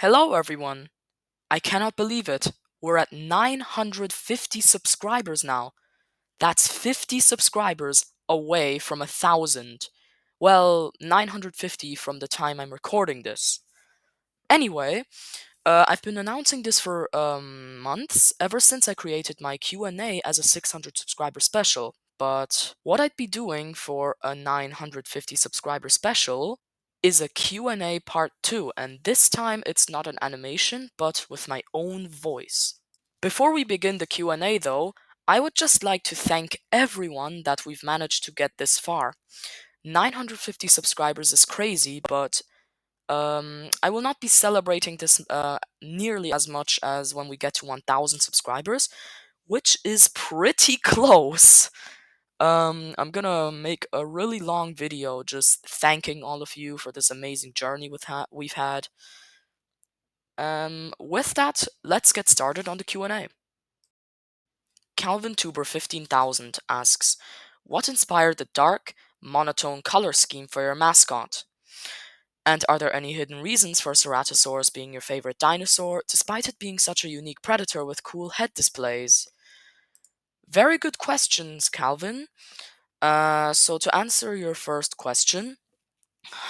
Hello, everyone. I cannot believe it. We're at 950 subscribers now. That's 50 subscribers away from 1,000. Well, 950 from the time I'm recording this. Anyway, I've been announcing this for months, ever since I created my Q&A as a 600 subscriber special. But what I'd be doing for a 950 subscriber special is a Q&A part 2, and this time it's not an animation, but with my own voice. Before we begin the Q&A though, I would just like to thank everyone that we've managed to get this far. 950 subscribers is crazy, but I will not be celebrating this nearly as much as when we get to 1,000 subscribers, which is pretty close. I'm gonna make a really long video just thanking all of you for this amazing journey we've had. With that, let's get started on the Q&A. Calvin Tuber 15,000 asks, what inspired the dark, monotone color scheme for your mascot? And are there any hidden reasons for Ceratosaurus being your favorite dinosaur, despite it being such a unique predator with cool head displays? Very good questions, Calvin. So to answer your first question,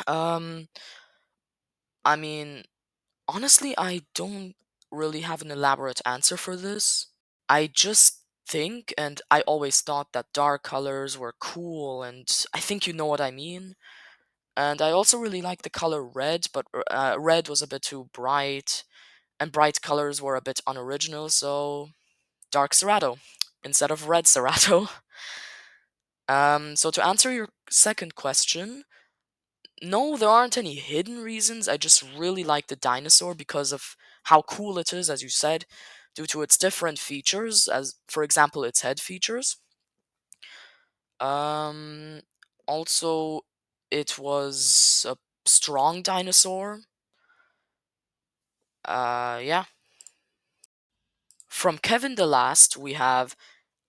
um, I mean, honestly, I don't really have an elaborate answer for this. I just think, and I always thought that dark colors were cool, and I think you know what I mean. And I also really like the color red, but red was a bit too bright, and bright colors were a bit unoriginal, so dark Cerato instead of red Cerato. So to answer your second question, no, there aren't any hidden reasons. I just really like the dinosaur because of how cool it is, as you said, due to its different features, as for example, its head features. Um, Also, it was a strong dinosaur. Yeah. From Kevin the Last, we have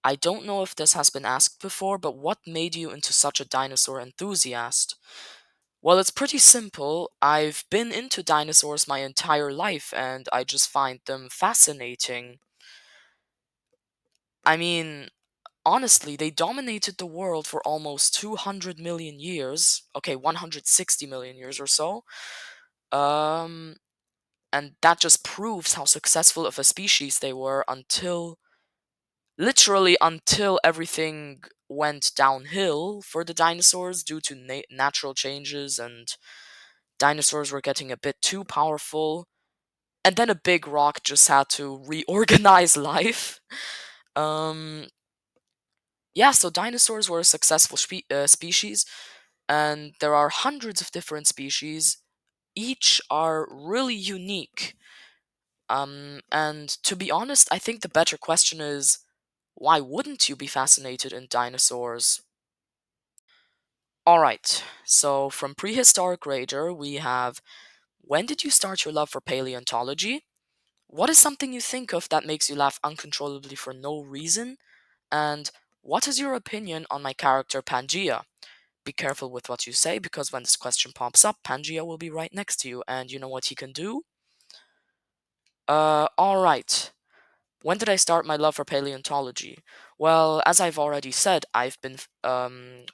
I don't know if this has been asked before, but what made you into such a dinosaur enthusiast? Well, it's pretty simple. I've been into dinosaurs my entire life and I just find them fascinating. I mean, honestly, they dominated the world for almost 200 million years. Okay, 160 million years or so. Um, and that just proves how successful of a species they were until literally until everything went downhill for the dinosaurs due to natural changes and dinosaurs were getting a bit too powerful. And then a big rock just had to reorganize life. Um, yeah, so dinosaurs were a successful species, and there are hundreds of different species. Each are really unique. And to be honest, I think the better question is, why wouldn't you be fascinated in dinosaurs? Alright, so from Prehistoric Rager, we have when did you start your love for paleontology? What is something you think of that makes you laugh uncontrollably for no reason? And what is your opinion on my character Pangea? Be careful with what you say because when this question pops up, Pangea will be right next to you, and you know what he can do? Alright. When did I start my love for paleontology? Well, as I've already said, I've been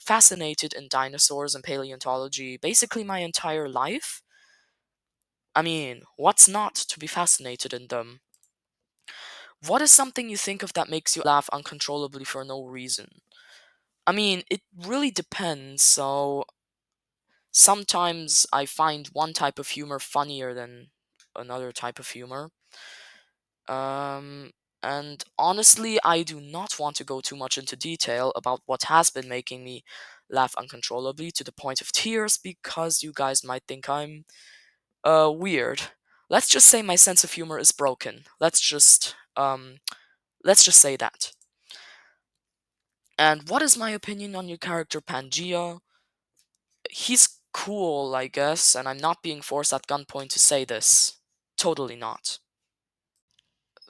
fascinated in dinosaurs and paleontology basically my entire life. I mean, what's not to be fascinated in them? What is something you think of that makes you laugh uncontrollably for no reason? I mean, it really depends. So sometimes I find one type of humor funnier than another type of humor. Um, and honestly, I do not want to go too much into detail about what has been making me laugh uncontrollably to the point of tears because you guys might think I'm weird. Let's just say my sense of humor is broken. Let's just say that. And what is my opinion on your character Pangea? He's cool, I guess, and I'm not being forced at gunpoint to say this. Totally not.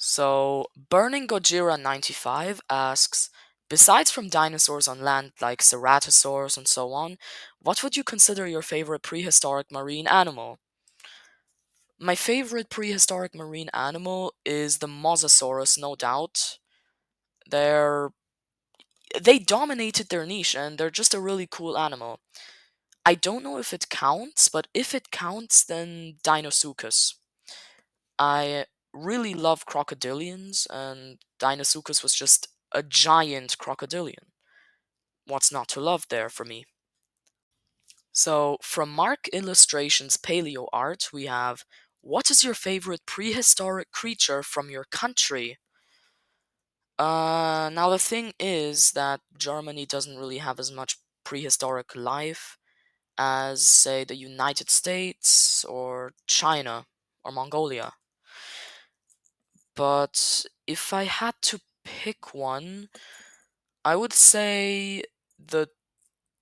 So, Burning Gojira 95 asks, besides from dinosaurs on land like ceratosaurs and so on, what would you consider your favorite prehistoric marine animal? My favorite prehistoric marine animal is the Mosasaurus, no doubt. They're they dominated their niche and they're just a really cool animal. I don't know if it counts, but if it counts, then Deinosuchus. I really love crocodilians, and Deinosuchus was just a giant crocodilian. What's not to love there for me? So, from Mark Illustrations Paleo Art, we have what is your favorite prehistoric creature from your country? Now the thing is that Germany doesn't really have as much prehistoric life as, say, the United States or China or Mongolia. But if I had to pick one, I would say the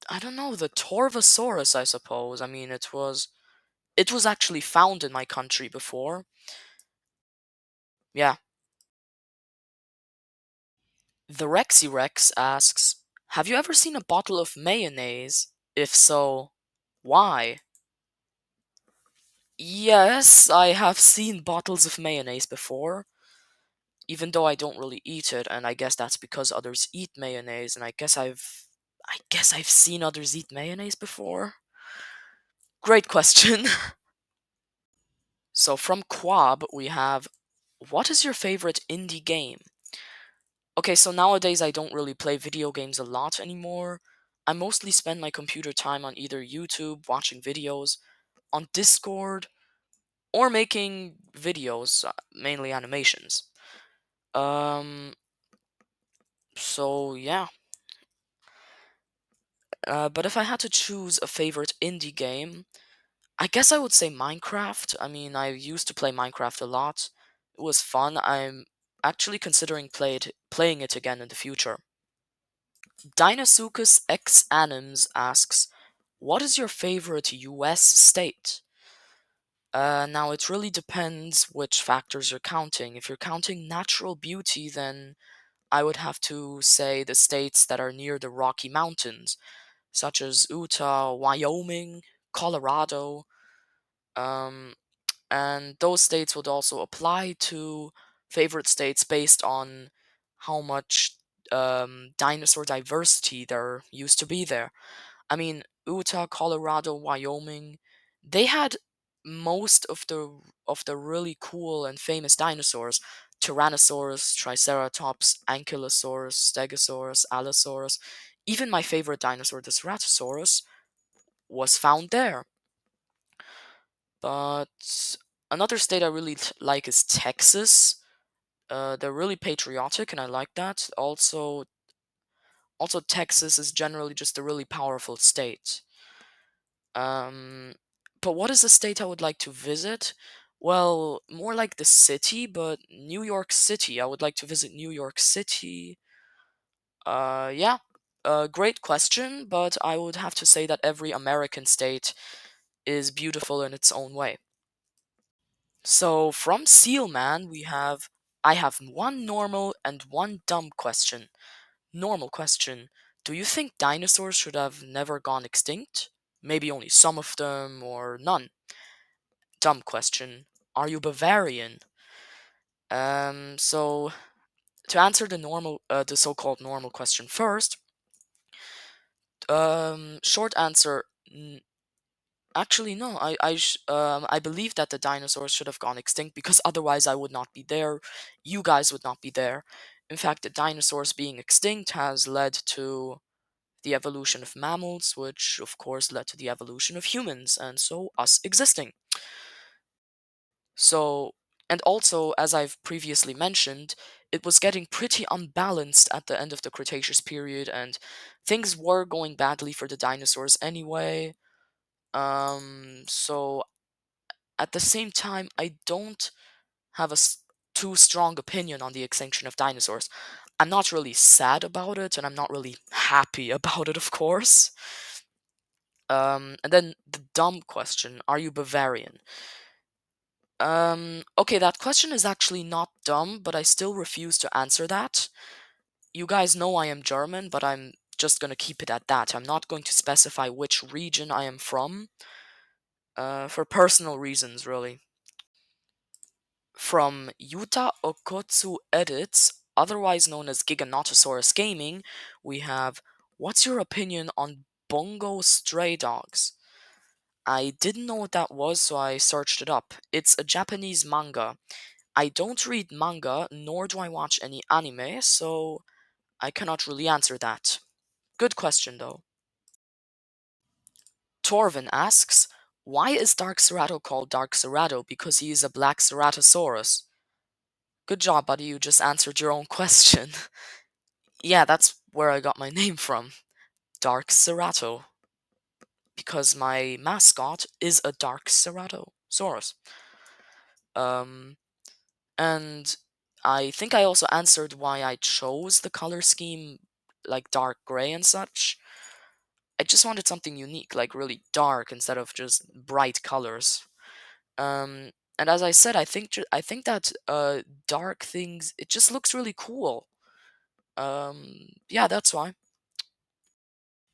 I don't know, the Torvosaurus, I suppose. I mean, it was actually found in my country before. Yeah. The Rexirex asks, have you ever seen a bottle of mayonnaise? If so, why? Yes, I have seen bottles of mayonnaise before, even though I don't really eat it, and I guess that's because others eat mayonnaise, and I guess I've seen others eat mayonnaise before. Great question. So from Quab we have, what is your favorite indie game? Okay, so nowadays I don't really play video games a lot anymore. I mostly spend my computer time on either YouTube, watching videos, on Discord, or making videos, mainly animations. Um, so yeah. But if I had to choose a favorite indie game, I guess I would say Minecraft. I mean, I used to play Minecraft a lot. It was fun. I'm actually considering playing it again in the future. Dinosuchus X Anims asks, what is your favorite US state? Now, it really depends which factors you're counting. If you're counting natural beauty, then I would have to say the states that are near the Rocky Mountains, such as Utah, Wyoming, Colorado, um, and those states would also apply to favorite states based on how much dinosaur diversity there used to be there. I mean, Utah, Colorado, Wyoming, they had most of the really cool and famous dinosaurs. Tyrannosaurus, Triceratops, Ankylosaurus, Stegosaurus, Allosaurus. Even my favorite dinosaur, the Ceratosaurus, was found there. But another state I really like is Texas. They're really patriotic, and I like that. Also, Texas is generally just a really powerful state. Um, but what is the state I would like to visit? Well, more like the city, but New York City. I would like to visit New York City. Yeah, great question, but I would have to say that every American state is beautiful in its own way. So from Sealman, I have one normal and one dumb question. Normal question. Do you think dinosaurs should have never gone extinct? Maybe only some of them or none. Dumb question. Are you Bavarian? So to answer the so-called normal question first, short answer, actually no. I believe that the dinosaurs should have gone extinct because otherwise I would not be there. You guys would not be there. In fact, the dinosaurs being extinct has led to the evolution of mammals, which of course led to the evolution of humans, and so us existing. So, and also, as I've previously mentioned, it was getting pretty unbalanced at the end of the Cretaceous period, and things were going badly for the dinosaurs anyway. So at the same time, I don't have too strong opinion on the extinction of dinosaurs. I'm not really sad about it, and I'm not really happy about it, of course. And then the dumb question, are you Bavarian? Okay, that question is actually not dumb, but I still refuse to answer that. You guys know I am German, but I'm just gonna keep it at that. I'm not going to specify which region I am from, for personal reasons, really. From Yuta Okotsu Edits, otherwise known as Giganotosaurus Gaming, we have what's your opinion on Bongo Stray Dogs? I didn't know what that was, so I searched it up. It's a Japanese manga. I don't read manga, nor do I watch any anime, so I cannot really answer that. Good question, though. Torvin asks, why is Dark Cerato called Dark Cerato? Because he is a black Ceratosaurus. Good job, buddy, you just answered your own question. Yeah, that's where I got my name from. Dark Cerato. Because my mascot is a Dark Ceratosaurus. Um, and I think I also answered why I chose the color scheme like dark gray and such. I just wanted something unique, like really dark instead of just bright colors. And as I said, I think that dark things it just looks really cool. Yeah, that's why.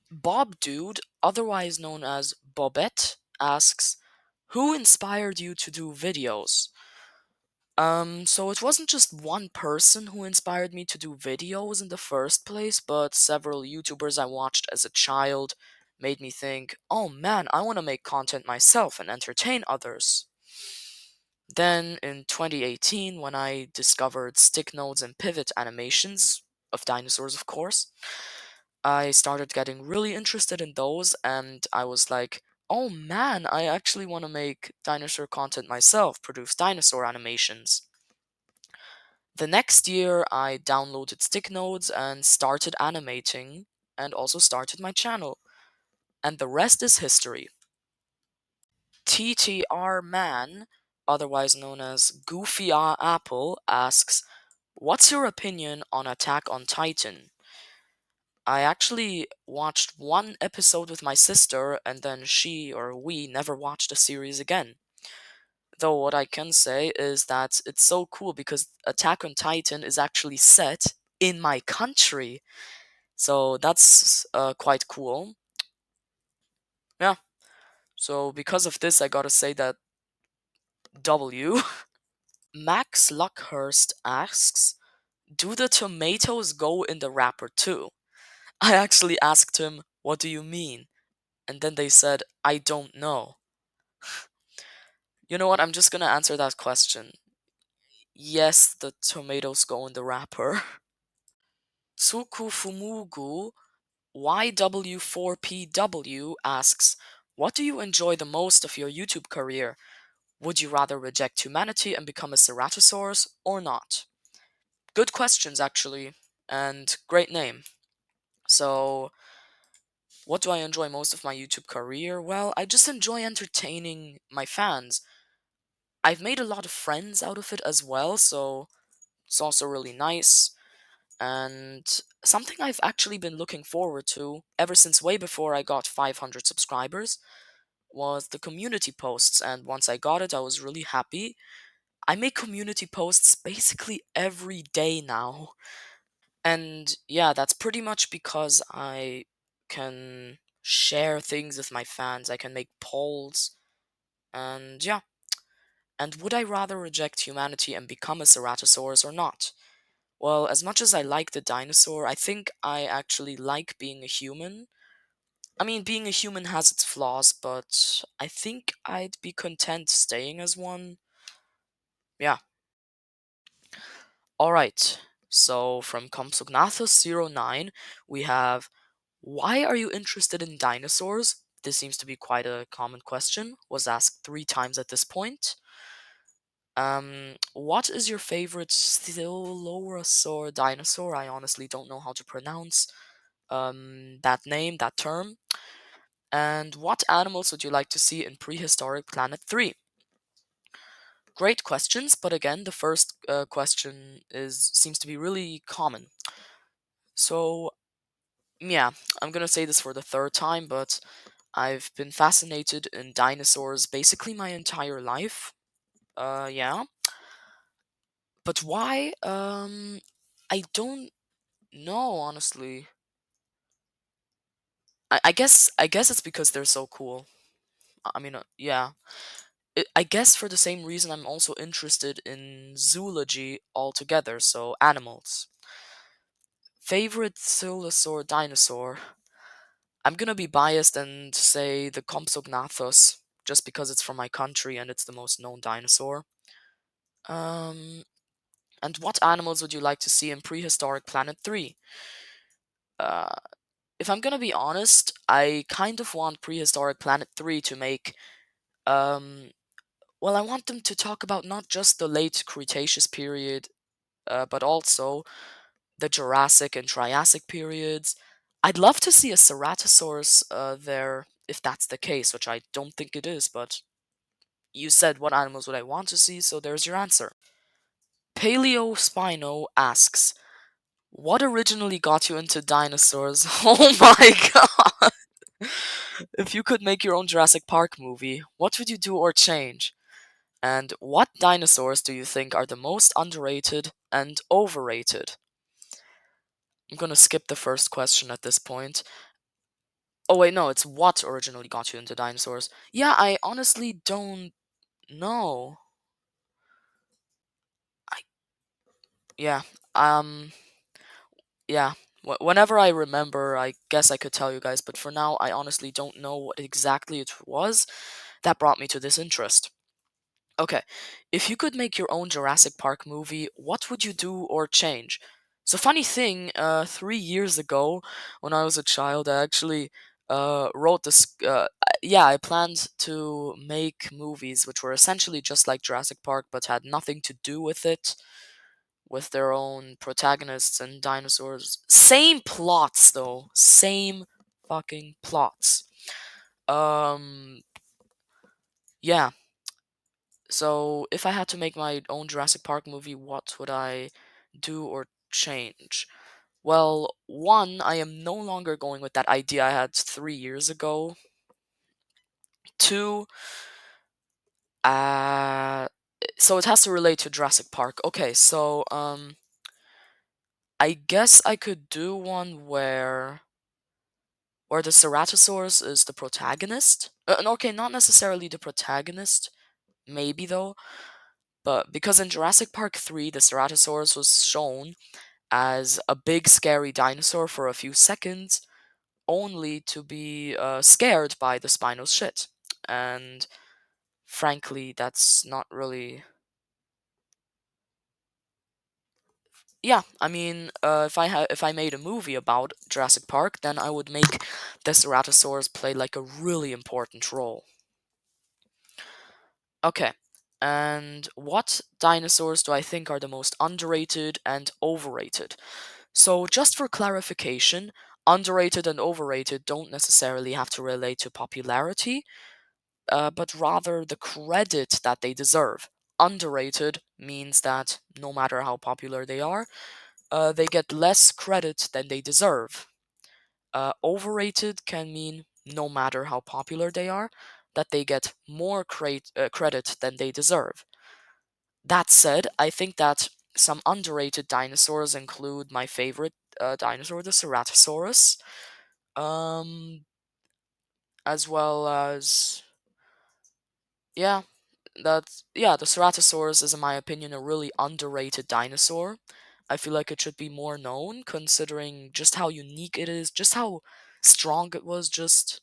Bob Dude, otherwise known as Bobette, asks, "Who inspired you to do videos?" So it wasn't just one person who inspired me to do videos in the first place, but several YouTubers I watched as a child made me think, oh man, I want to make content myself and entertain others. Then in 2018, when I discovered stick nodes and pivot animations of dinosaurs, of course, I started getting really interested in those, and I was like, oh man, I actually want to make dinosaur content myself, produce dinosaur animations. The next year, I downloaded stick nodes and started animating, and also started my channel. And the rest is history. TTR Man, otherwise known as Goofy Apple, asks, what's your opinion on Attack on Titan? I actually watched one episode with my sister, and then she or we never watched the series again. Though what I can say is that it's so cool because Attack on Titan is actually set in my country. So that's quite cool. Yeah. So because of this, I gotta say that W. Max Luckhurst asks, do the tomatoes go in the wrapper too? I actually asked him, what do you mean? And then they said, I don't know. You know what? I'm just gonna answer that question. Yes, the tomatoes go in the wrapper. Tsuku Fumugu YW4PW asks, what do you enjoy the most of your YouTube career? Would you rather reject humanity and become a Ceratosaurus or not? Good questions, actually, and great name. So, what do I enjoy most of my YouTube career? Well, I just enjoy entertaining my fans. I've made a lot of friends out of it as well, so it's also really nice. And something I've actually been looking forward to ever since way before I got 500 subscribers was the community posts. And once I got it, I was really happy. I make community posts basically every day now. And yeah, that's pretty much because I can share things with my fans. I can make polls. And yeah. And would I rather reject humanity and become a Ceratosaurus or not? Well, as much as I like the dinosaur, I think I actually like being a human. I mean, being a human has its flaws, but I think I'd be content staying as one. Yeah. Alright. So from Compsognathus09, we have, why are you interested in dinosaurs? This seems to be quite a common question. Was asked 3 times at this point. What is your favorite Stylorosaur dinosaur? I honestly don't know how to pronounce that name, that term. And what animals would you like to see in Prehistoric Planet 3? Great questions, but again, the first question is seems to be really common. So, yeah, I'm gonna say this for the third time, but I've been fascinated in dinosaurs basically my entire life. Yeah. But why? I don't know, honestly. I guess it's because they're so cool. I mean, yeah. I guess for the same reason I'm also interested in zoology altogether, so animals. Favorite Coelosaur dinosaur? I'm gonna be biased and say the Compsognathus, just because it's from my country and it's the most known dinosaur. Um, and what animals would you like to see in Prehistoric Planet 3? Uh, if I'm gonna be honest, I kind of want Prehistoric Planet 3 to make, um, well, I want them to talk about not just the late Cretaceous period, but also the Jurassic and Triassic periods. I'd love to see a Ceratosaurus there, if that's the case, which I don't think it is, but you said what animals would I want to see, so there's your answer. Paleo Spino asks, what originally got you into dinosaurs? Oh my god! If you could make your own Jurassic Park movie, what would you do or change? And what dinosaurs do you think are the most underrated and overrated? I'm gonna skip the first question at this point. Oh wait, no, it's what originally got you into dinosaurs. Yeah, I honestly don't know. I yeah. Um yeah. Whenever I remember, I guess I could tell you guys, but for now I honestly don't know what exactly it was that brought me to this interest. Okay, if you could make your own Jurassic Park movie, what would you do or change? So funny thing, 3 years ago, when I was a child, I actually wrote this. Yeah, I planned to make movies which were essentially just like Jurassic Park, but had nothing to do with it, with their own protagonists and dinosaurs. Same plots though, same fucking plots. Um, yeah. So, if I had to make my own Jurassic Park movie, what would I do or change? Well, one, I am no longer going with that idea I had 3 years ago. Two, uh, so it has to relate to Jurassic Park. Okay, so I guess I could do one where the Ceratosaurus is the protagonist. No, okay, not necessarily the protagonist, maybe though, but because in Jurassic Park 3, the Ceratosaurus was shown as a big scary dinosaur for a few seconds, only to be scared by the Spino's shit. And frankly, that's not really. Yeah, I mean, if I made a movie about Jurassic Park, then I would make the Ceratosaurus play like a really important role. Okay, and what dinosaurs do I think are the most underrated and overrated? So, just for clarification, underrated and overrated don't necessarily have to relate to popularity, but rather the credit that they deserve. Underrated means that no matter how popular they are, they get less credit than they deserve. Overrated can mean no matter how popular they are, that they get more credit than they deserve. That said, I think that some underrated dinosaurs include my favorite dinosaur, the Ceratosaurus, um, as well as yeah, the Ceratosaurus is, in my opinion, a really underrated dinosaur. I feel like it should be more known, considering just how unique it is, just how strong it was. Just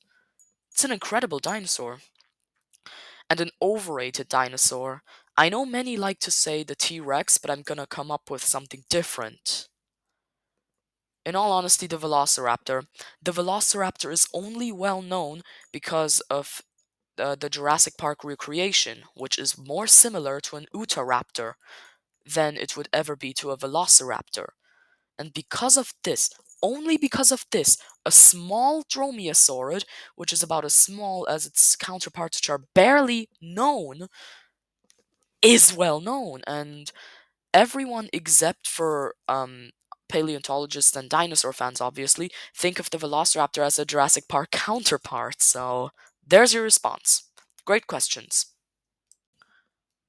it's an incredible dinosaur and an overrated dinosaur. I know many like to say the T Rex, but I'm gonna come up with something different. In all honesty, the Velociraptor. The Velociraptor is only well known because of the Jurassic Park recreation, which is more similar to an Utahraptor than it would ever be to a Velociraptor. And because of this, only because of this, a small dromaeosaurid, which is about as small as its counterparts, which are barely known, is well known. And everyone except for paleontologists and dinosaur fans, obviously, think of the Velociraptor as a Jurassic Park counterpart. So there's your response. Great questions.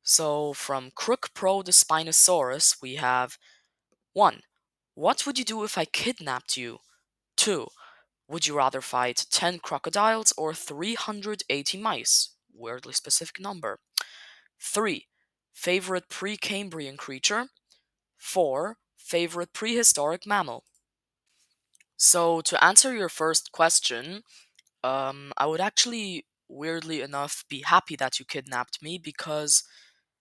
So from Crook Pro the Spinosaurus, we have 1. What would you do if I kidnapped you? 2. Would you rather fight 10 crocodiles or 380 mice? weirdly specific number. 3. Favorite Precambrian creature. 4. Favorite prehistoric mammal. So, to answer your first question, I would actually, weirdly enough, be happy that you kidnapped me because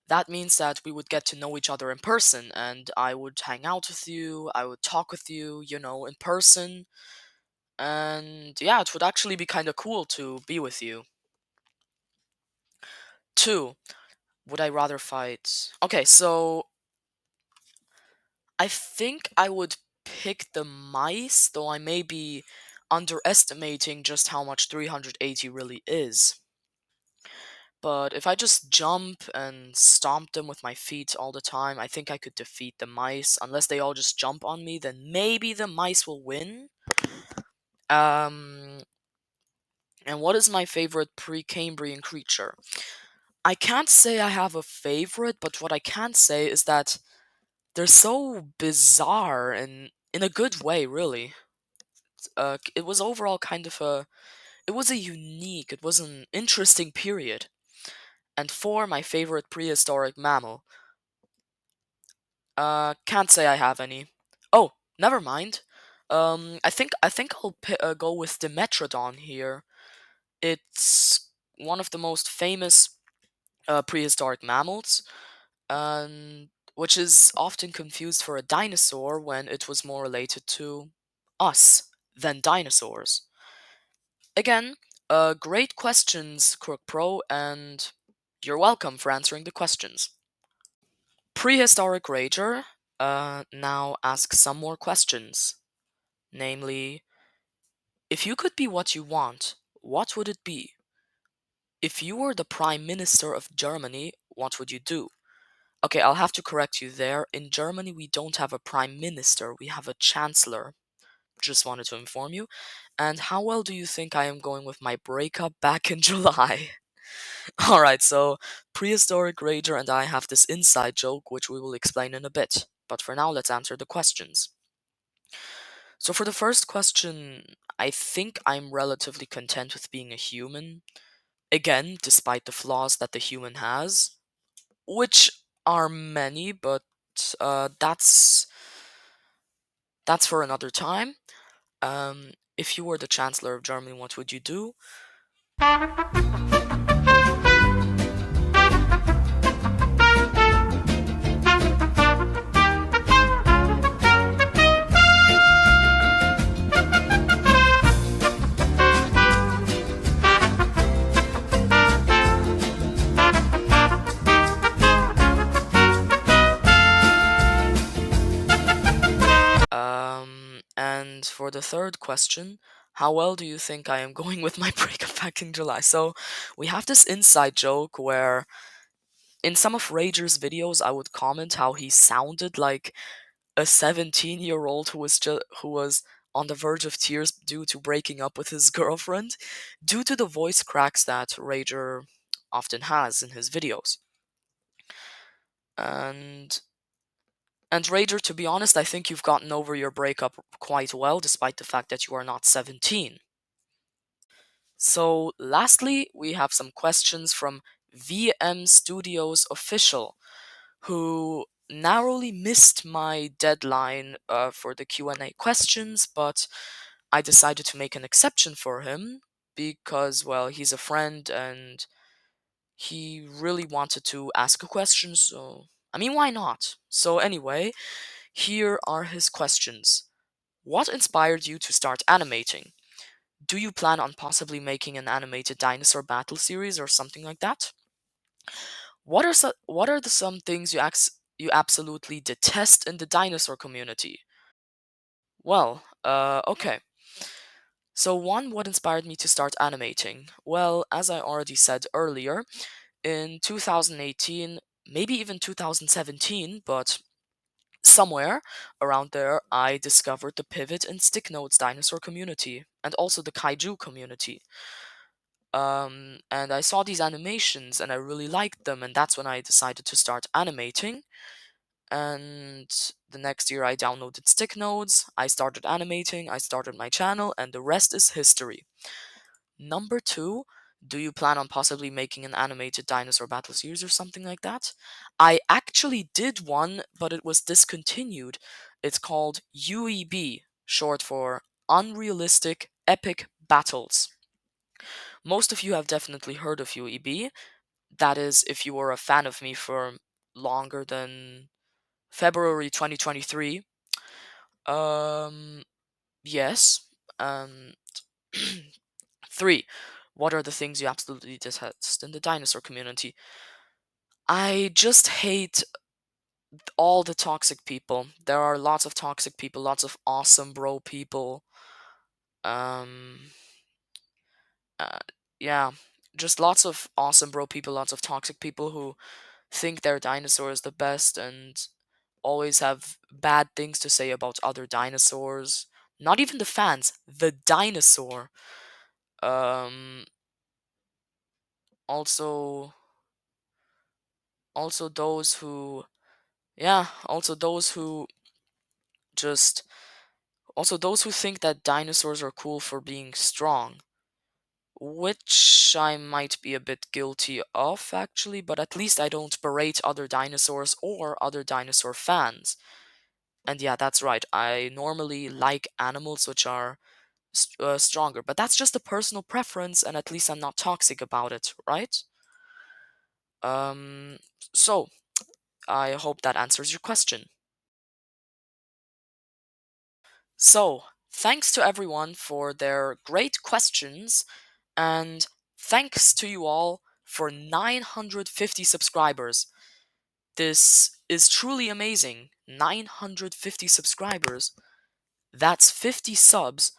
that means that we would get to know each other in person and I would hang out with you, I would talk with you, in person. And yeah, it would actually be kind of cool to be with you. 2. Would I rather fight? Okay, so I think I would pick the mice, though I may be underestimating just how much 380 really is. But if I just jump and stomp them with my feet all the time, I think I could defeat the mice. Unless they all just jump on me, then maybe the mice will win. Um, and what is my favorite Precambrian creature? I can't say I have a favorite, but what I can say is that they're so bizarre and in a good way, really. It was overall kind of it was an interesting period. And 4, my favorite prehistoric mammal. Can't say I have any. Oh, never mind. I think I'll go with Dimetrodon here. It's one of the most famous prehistoric mammals, and which is often confused for a dinosaur when it was more related to us than dinosaurs. Again, great questions, Crook Pro, and you're welcome for answering the questions. Prehistoric Rager now asks some more questions. Namely, if you could be what you want, what would it be? If you were the Prime Minister of Germany, what would you do? Okay, I'll have to correct you there. In Germany, we don't have a Prime Minister, we have a Chancellor. Just wanted to inform you. And how well do you think I am going with my breakup back in July? Alright, so Prehistoric Rager and I have this inside joke, which we will explain in a bit. But for now, let's answer the questions. So, for the first question, I think I'm relatively content with being a human. Again, despite the flaws that the human has, which are many, but that's for another time. If you were the Chancellor of Germany, what would you do? And for the third question, how well do you think I am going with my breakup back in July? So, we have this inside joke where in some of Rager's videos, I would comment how he sounded like a 17-year-old who was on the verge of tears due to breaking up with his girlfriend, due to the voice cracks that Rager often has in his videos. And Rager, to be honest, I think you've gotten over your breakup quite well, despite the fact that you are not 17. So, lastly, we have some questions from VM Studios Official, who narrowly missed my deadline for the Q&A questions, but I decided to make an exception for him because, well, he's a friend and he really wanted to ask a question, so I mean, why not? So, anyway, here are his questions. What inspired you to start animating? Do you plan on possibly making an animated dinosaur battle series or something like that? What are the some things you absolutely detest in the dinosaur community? Well, okay. So one, what inspired me to start animating? Well, as I already said earlier, in 2018, maybe even 2017, but somewhere around there, I discovered the Pivot and Stick Notes dinosaur community, and also the Kaiju community. And I saw these animations and I really liked them, and that's when I decided to start animating. And the next year, I downloaded Stick Notes, I started animating, I started my channel, and the rest is history. Number two, Do you plan on possibly making an animated dinosaur battle series or something like that? I actually did one, but it was discontinued. It's called UEB, short for Unrealistic Epic Battles. Most of you have definitely heard of UEB. That is, if you were a fan of me for longer than February 2023. Um, yes. Um, Three, what are the things you absolutely detest in the dinosaur community? I just hate all the toxic people. There are lots of toxic people, lots of awesome bro people. Um, uh, yeah, just lots of awesome bro people, lots of toxic people who think their dinosaur is the best and always have bad things to say about other dinosaurs. Not even the fans, the dinosaur. Um, also, also those who, yeah, also those who just, also those who think that dinosaurs are cool for being strong, which I might be a bit guilty of actually, but at least I don't berate other dinosaurs or other dinosaur fans. And yeah, that's right. I normally like animals which are stronger, but that's just a personal preference, and at least I'm not toxic about it, right? Um, so I hope that answers your question. So, thanks to everyone for their great questions, and thanks to you all for 950 subscribers. This is truly amazing. 950 subscribers. That's 50 subs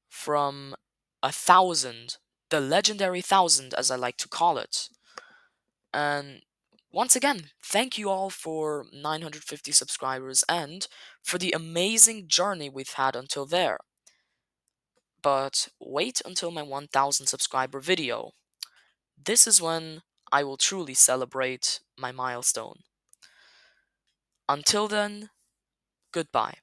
from 1,000, the legendary 1,000, as I like to call it. And once again, thank you all for 950 subscribers and for the amazing journey we've had until there. But wait until my 1,000 subscriber video. This is when I will truly celebrate my milestone. Until then, goodbye.